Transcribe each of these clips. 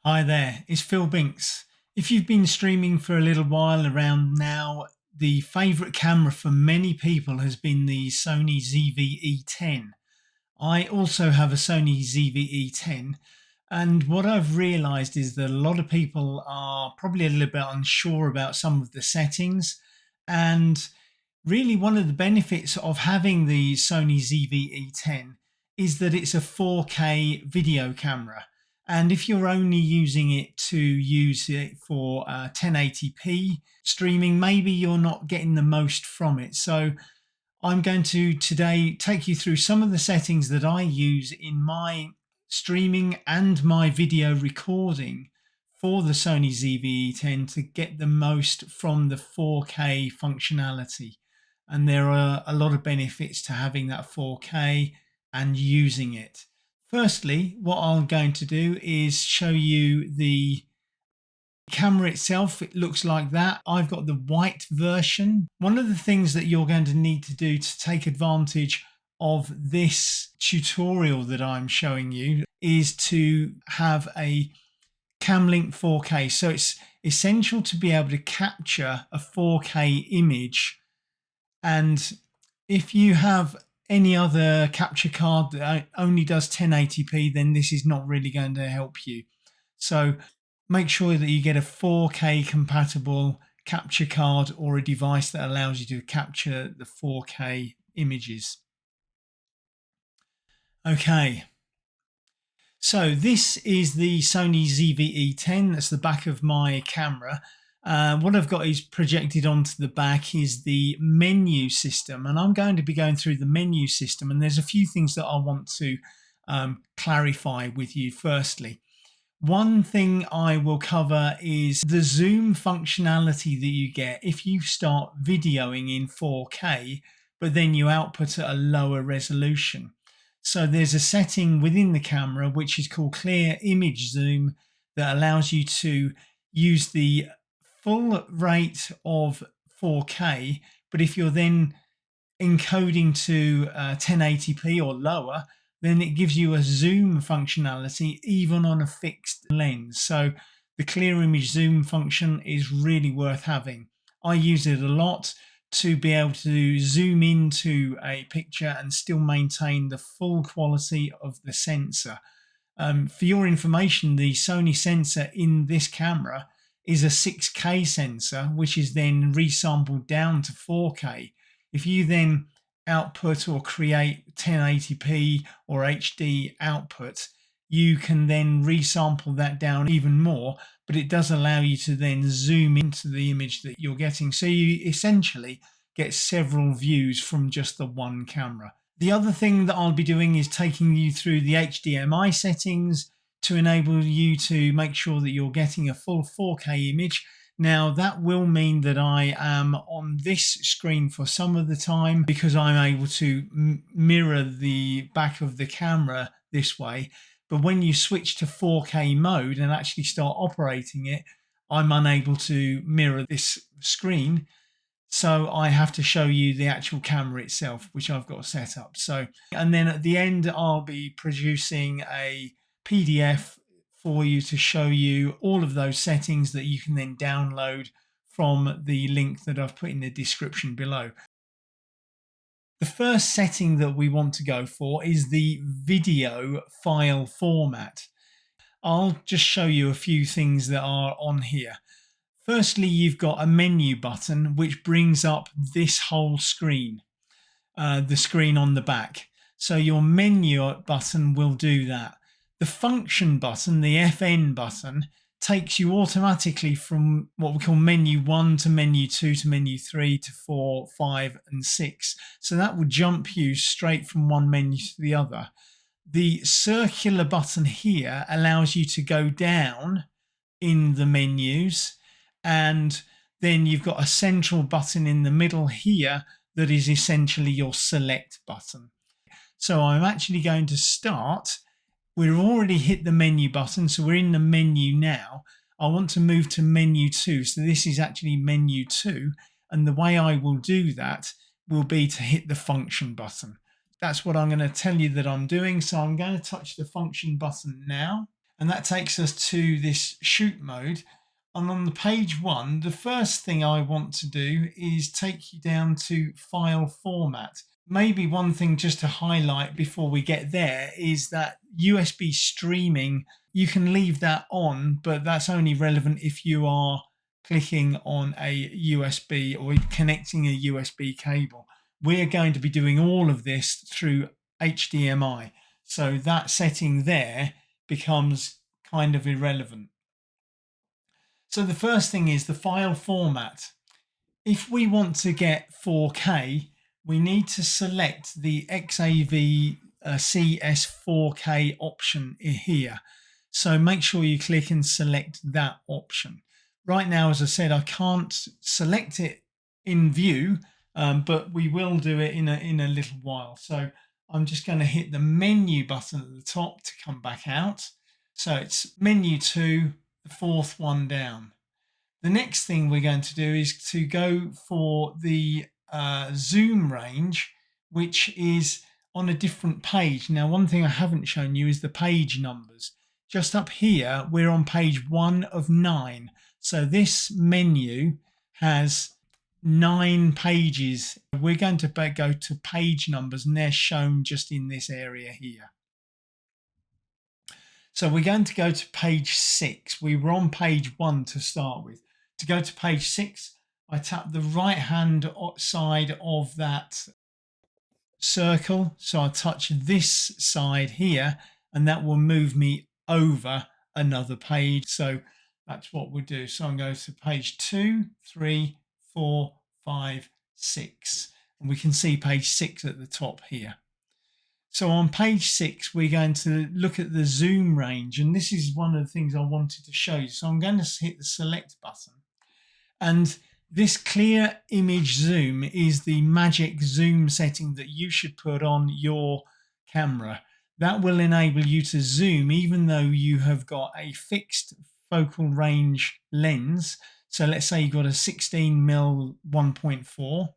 Hi there, it's Phil Binks. If you've been streaming for a little while around now, the favourite camera for many people has been the Sony ZV-E10. I also have a Sony ZV-E10, and what I've realised is that a lot of people are probably a little bit unsure about some of the settings, and really one of the benefits of having the Sony ZV-E10 is that it's a 4K video camera. And if you're only using it to use it for 1080p streaming, maybe you're not getting the most from it. So I'm going to today take you through some of the settings that I use in my streaming and my video recording for the Sony ZV-E10 to get the most from the 4K functionality. And there are a lot of benefits to having that 4K and using it. Firstly, what I'm going to do is show you the camera itself. It looks like that. I've got the white version. One of the things that you're going to need to do to take advantage of this tutorial that I'm showing you is to have a CamLink 4K. So it's essential to be able to capture a 4K image. And if you have any other capture card that only does 1080p, then this is not really going to help you. So make sure that you get a 4K compatible capture card or a device that allows you to capture the 4K images. Okay, so this is the Sony ZV-E10. That's the back of my camera. What I've got is projected onto the back is the menu system, and I'm going to be going through the menu system, and there's a few things that I want to clarify with you. Firstly, one thing I will cover is the zoom functionality that you get if you start videoing in 4K, but then you output at a lower resolution. So there's a setting within the camera which is called ClearImage Zoom that allows you to use the full rate of 4K, but if you're then encoding to 1080p or lower, then it gives you a zoom functionality even on a fixed lens. So the ClearImage Zoom function is really worth having. I use it a lot to be able to zoom into a picture and still maintain the full quality of the sensor. For your information, the Sony sensor in this camera is a 6K sensor, which is then resampled down to 4K. If you then output or create 1080p or HD output, you can then resample that down even more, but it does allow you to then zoom into the image that you're getting. So you essentially get several views from just the one camera. The other thing that I'll be doing is taking you through the HDMI settings to enable you to make sure that you're getting a full 4K image. Now that will mean that I am on this screen for some of the time because I'm able to mirror the back of the camera this way. But when you switch to 4K mode and actually start operating it, I'm unable to mirror this screen. So I have to show you the actual camera itself, which I've got set up. So, and then at the end, I'll be producing a PDF for you to show you all of those settings that you can then download from the link that I've put in the description below. The first setting that we want to go for is the video file format. I'll just show you a few things that are on here. Firstly, you've got a menu button which brings up this whole screen, the screen on the back. So your menu button will do that. The function button, the FN button, takes you automatically from what we call menu 1 to menu 2 to menu 3 to 4, 5 and 6. So that will jump you straight from one menu to the other. The circular button here allows you to go down in the menus, and then you've got a central button in the middle here that is essentially your select button. So I'm actually going to start. We've already hit the menu button, so we're in the menu now. I want to move to menu 2, so this is actually menu 2, and the way I will do that will be to hit the function button. That's what I'm going to tell you that I'm doing, so I'm going to touch the function button now. and that takes us to this shoot mode. And on the page 1, the first thing I want to do is take you down to file format. Maybe one thing just to highlight before we get there is that USB streaming, you can leave that on, but that's only relevant if you are clicking on a USB or connecting a USB cable. We're going to be doing all of this through HDMI. So that setting there becomes kind of irrelevant. So the first thing is the file format. If we want to get 4K, we need to select the XAV CS 4K option here. So make sure you click and select that option. Right now, as I said, I can't select it in view, but we will do it in a little while. So I'm just going to hit the menu button at the top to come back out. So it's menu 2, the 4th one down. The next thing we're going to do is to go for the zoom range, which is on a different page. Now, one thing I haven't shown you is the page numbers. Just up here, we're on page 1 of 9. So this menu has 9 pages. We're going to go to page numbers, and they're shown just in this area here. So we're going to go to page 6. We were on page 1 to start with. To go to page 6, I tap the right hand side of that circle. So I touch this side here, and that will move me over another page. So that's what we'll do. So I'm going to page 2, 3, 4, 5, 6. And we can see page 6 at the top here. So on page 6, we're going to look at the zoom range. And this is one of the things I wanted to show you. So I'm going to hit the select button. And this ClearImage Zoom is the magic zoom setting that you should put on your camera. That will enable you to zoom even though you have got a fixed focal range lens. So let's say you've got a 16mm 1.4,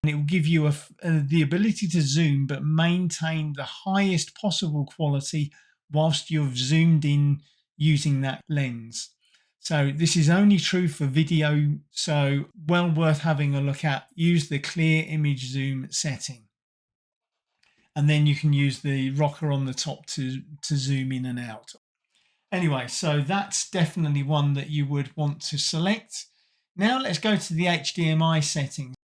and it will give you the ability to zoom but maintain the highest possible quality whilst you've zoomed in using that lens. So this is only true for video, so well worth having a look at. Use the ClearImage Zoom setting. And then you can use the rocker on the top to zoom in and out. Anyway, so that's definitely one that you would want to select. Now let's go to the HDMI settings.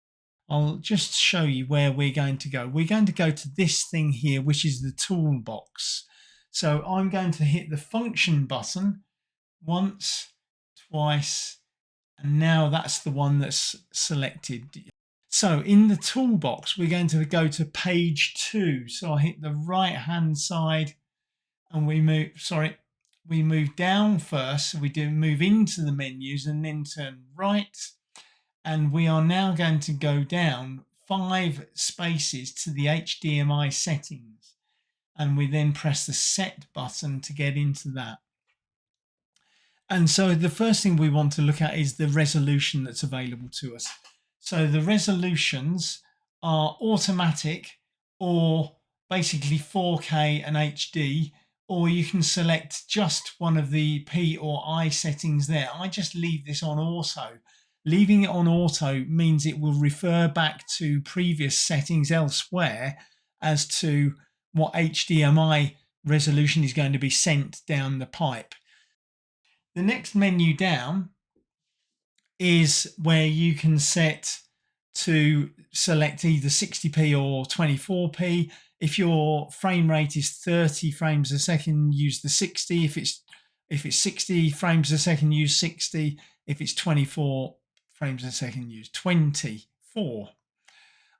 I'll just show you where we're going to go. We're going to go to this thing here, which is the toolbox. So I'm going to hit the function button once, twice, and now that's the one that's selected. So in the toolbox, we're going to go to page 2. So I hit the right hand side and we move down first. So we do move into the menus and then turn right. And we are now going to go down 5 spaces to the HDMI settings. And we then press the set button to get into that. And so the first thing we want to look at is the resolution that's available to us. So the resolutions are automatic, or basically 4K and HD, or you can select just one of the P or I settings there. I just leave this on auto. Leaving it on auto means it will refer back to previous settings elsewhere as to what HDMI resolution is going to be sent down the pipe. The next menu down is where you can set to select either 60p or 24p. If your frame rate is 30 frames a second, use the 60. If it's 60 frames a second, use 60. If it's 24 frames a second, use 24.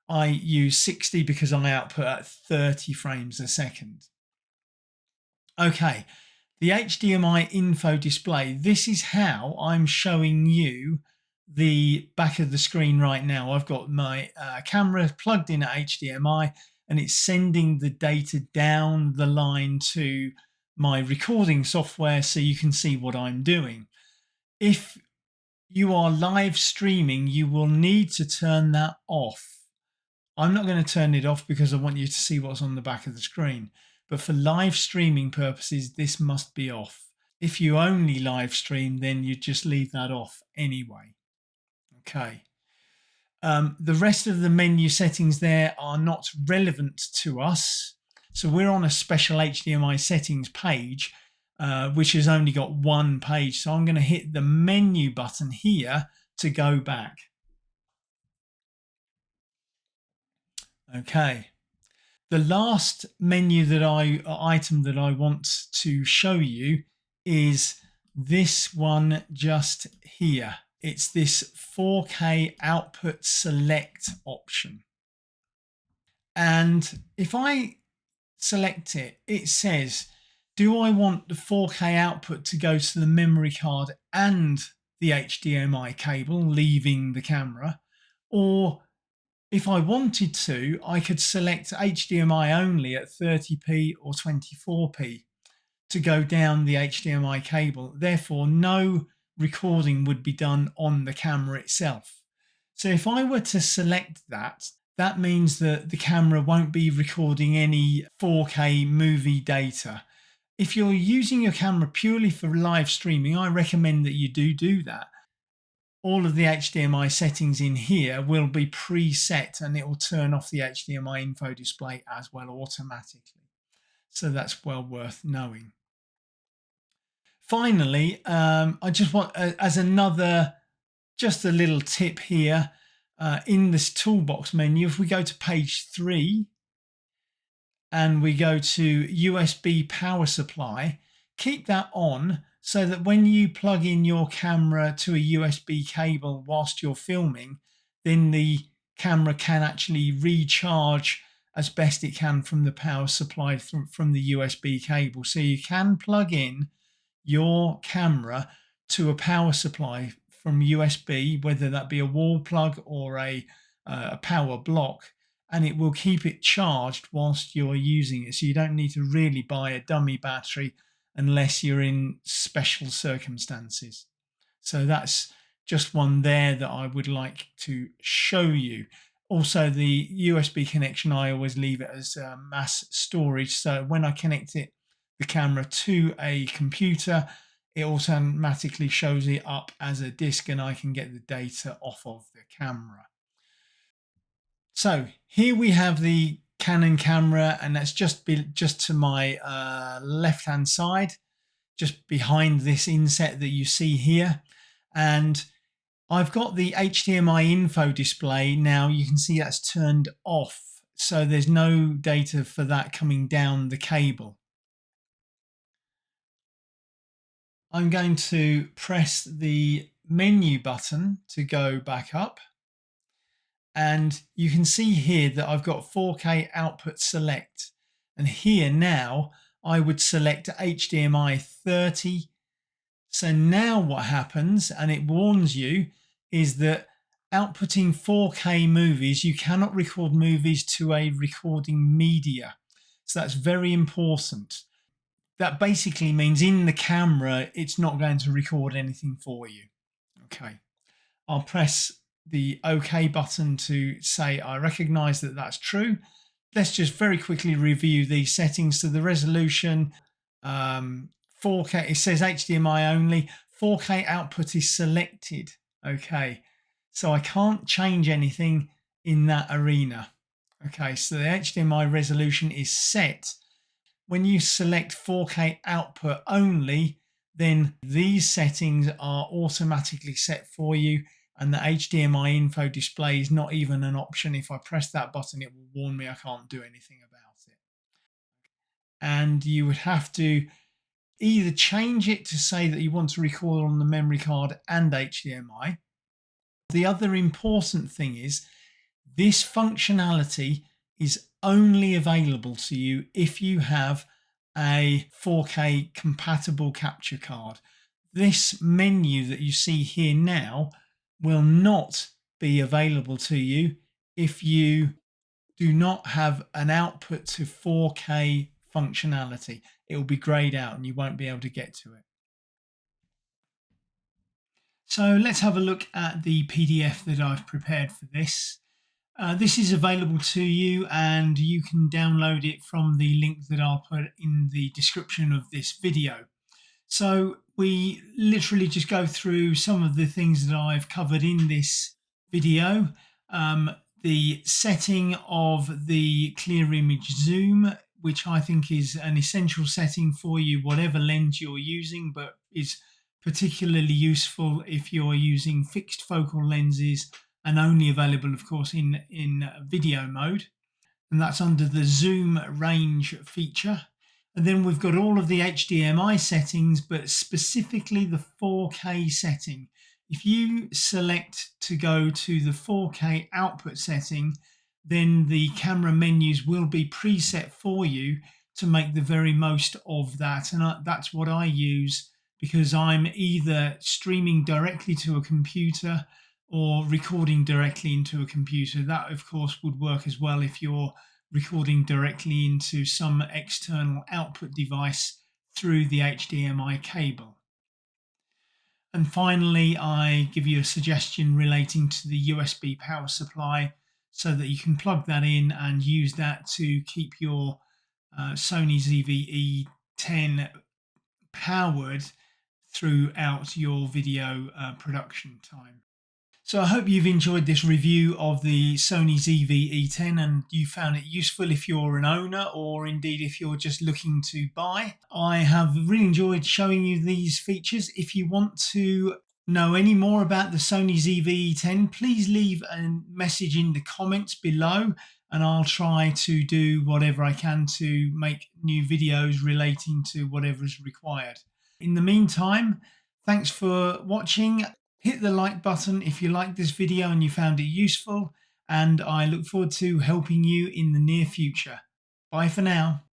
I use 60 because I output at 30 frames a second. Okay. The HDMI info display, this is how I'm showing you the back of the screen right now. I've got my camera plugged in at HDMI and it's sending the data down the line to my recording software so you can see what I'm doing. If you are live streaming, you will need to turn that off. I'm not going to turn it off because I want you to see what's on the back of the screen. But for live streaming purposes, this must be off. If you only live stream, then you just leave that off anyway. Okay. The rest of the menu settings there are not relevant to us. So we're on a special HDMI settings page, which has only got one page. So I'm going to hit the menu button here to go back. Okay. The last menu item that I want to show you is this one just here. It's this 4K output select option. And if I select it, it says, do I want the 4K output to go to the memory card and the HDMI cable leaving the camera? Or if I wanted to, I could select HDMI only at 30p or 24p to go down the HDMI cable. Therefore, no recording would be done on the camera itself. So if I were to select that, that means that the camera won't be recording any 4K movie data. If you're using your camera purely for live streaming, I recommend that you do that. All of the HDMI settings in here will be preset and it will turn off the HDMI info display as well automatically. So that's well worth knowing. Finally, I just want, as another, just a little tip here, in this toolbox menu, if we go to page 3 and we go to USB power supply, keep that on so that when you plug in your camera to a USB cable whilst you're filming, then the camera can actually recharge as best it can from the power supply from the USB cable. So you can plug in your camera to a power supply from USB, whether that be a wall plug or a power block, and it will keep it charged whilst you're using it. So you don't need to really buy a dummy battery unless you're in special circumstances. So that's just one there that I would like to show you. Also, the USB connection, I always leave it as mass storage. So when I connect it, the camera to a computer, it automatically shows it up as a disk and I can get the data off of the camera. So here we have the Canon camera, and that's just to my left hand side, just behind this inset that you see here. And I've got the HDMI info display now. You can see that's turned off, so there's no data for that coming down the cable. I'm going to press the menu button to go back up. And you can see here that I've got 4K output select. And here now I would select HDMI 30. So now what happens, and it warns you, is that outputting 4K movies, you cannot record movies to a recording media. So that's very important. That basically means in the camera, it's not going to record anything for you. Okay, I'll press the OK button to say I recognize that that's true. Let's just very quickly review these settings. So the resolution, 4K, it says HDMI only, 4K output is selected. Okay, so I can't change anything in that arena. Okay, so the HDMI resolution is set. When you select 4K output only, then these settings are automatically set for you, and the HDMI info display is not even an option. If I press that button, it will warn me I can't do anything about it. And you would have to either change it to say that you want to record on the memory card and HDMI. The other important thing is this functionality is only available to you if you have a 4K compatible capture card. This menu that you see here now will not be available to you if you do not have an output to 4K functionality. It will be grayed out and you won't be able to get to it. So let's have a look at the PDF that I've prepared for this. This is available to you and you can download it from the link that I'll put in the description of this video. So we literally just go through some of the things that I've covered in this video. Um, the setting of the ClearImage Zoom, which I think is an essential setting for you, whatever lens you're using, but is particularly useful if you're using fixed focal lenses and only available, of course, in video mode. And that's under the zoom range feature. And then we've got all of the HDMI settings, but specifically the 4K setting. If you select to go to the 4K output setting, then the camera menus will be preset for you to make the very most of that. And that's what I use, because I'm either streaming directly to a computer or recording directly into a computer. That, of course, would work as well if you're recording directly into some external output device through the HDMI cable. And finally, I give you a suggestion relating to the USB power supply so that you can plug that in and use that to keep your Sony ZV-E10 powered throughout your video production time. So I hope you've enjoyed this review of the Sony ZV-E10 and you found it useful if you're an owner or indeed if you're just looking to buy. I have really enjoyed showing you these features. If you want to know any more about the Sony ZV-E10, please leave a message in the comments below and I'll try to do whatever I can to make new videos relating to whatever is required. In the meantime, thanks for watching. Hit the like button if you liked this video and you found it useful, and I look forward to helping you in the near future. Bye for now.